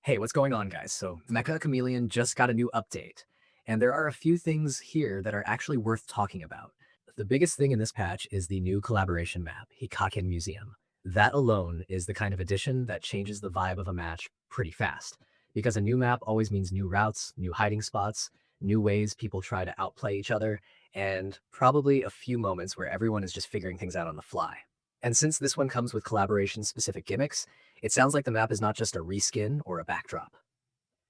Hey, what's going on, guys? So, Mecha Chameleon just got a new update, and there are a few things here that are actually worth talking about. The biggest thing in this patch is the new collaboration map, HIKAKIN Museum. That alone is the kind of addition that changes the vibe of a match pretty fast, because a new map always means new routes, new hiding spots, new ways people try to outplay each other, and probably a few moments where everyone is just figuring things out on the fly. And since this one comes with collaboration-specific gimmicks, it sounds like the map is not just a reskin or a backdrop.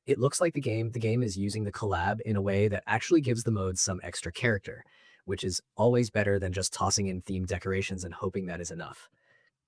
It looks like the game is using the collab in a way that actually gives the modes some extra character, which is always better than just tossing in themed decorations and hoping that is enough.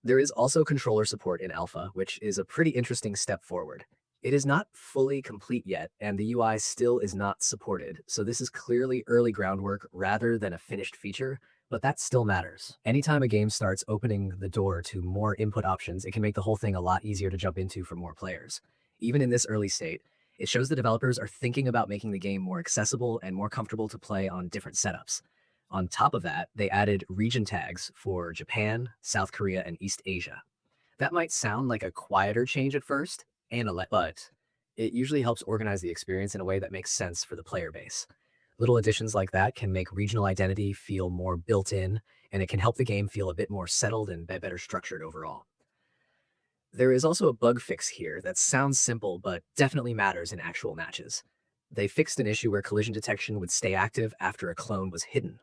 There is also controller support in alpha, which is a pretty interesting step forward. It is not fully complete yet, and the UI still is not supported, so this is clearly early groundwork rather than a finished feature, but that still matters. Anytime a game starts opening the door to more input options, it can make the whole thing a lot easier to jump into for more players. Even in this early state, it shows the developers are thinking about making the game more accessible and more comfortable to play on different setups. On top of that, they added region tags for Japan, South Korea, and East Asia. That might sound like a quieter change at first, but it usually helps organize the experience in a way that makes sense for the player base. Little additions like that can make regional identity feel more built in, and it can help the game feel a bit more settled and better structured overall. There is also a bug fix here that sounds simple but definitely matters in actual matches. They fixed an issue where collision detection would stay active after a clone was hidden.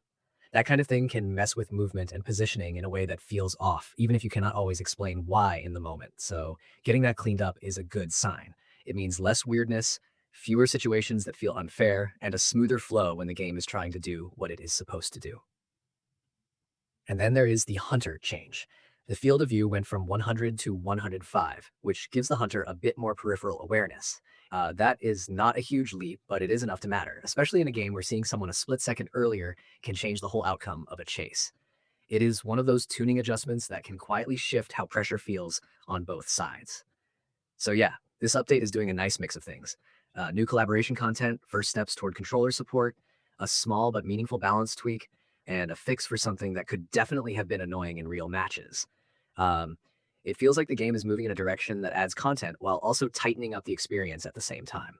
That kind of thing can mess with movement and positioning in a way that feels off, even if you cannot always explain why in the moment. So, getting that cleaned up is a good sign. It means less weirdness, fewer situations that feel unfair, and a smoother flow when the game is trying to do what it is supposed to do. And then there is the hunter change. The field of view went from 100 to 105, which gives the hunter a bit more peripheral awareness. That is not a huge leap, but it is enough to matter, especially in a game where seeing someone a split second earlier can change the whole outcome of a chase. It is one of those tuning adjustments that can quietly shift how pressure feels on both sides. So yeah, this update is doing a nice mix of things. New collaboration content, first steps toward controller support, a small but meaningful balance tweak, and a fix for something that could definitely have been annoying in real matches. Um, it feels like the game is moving in a direction that adds content while also tightening up the experience at the same time.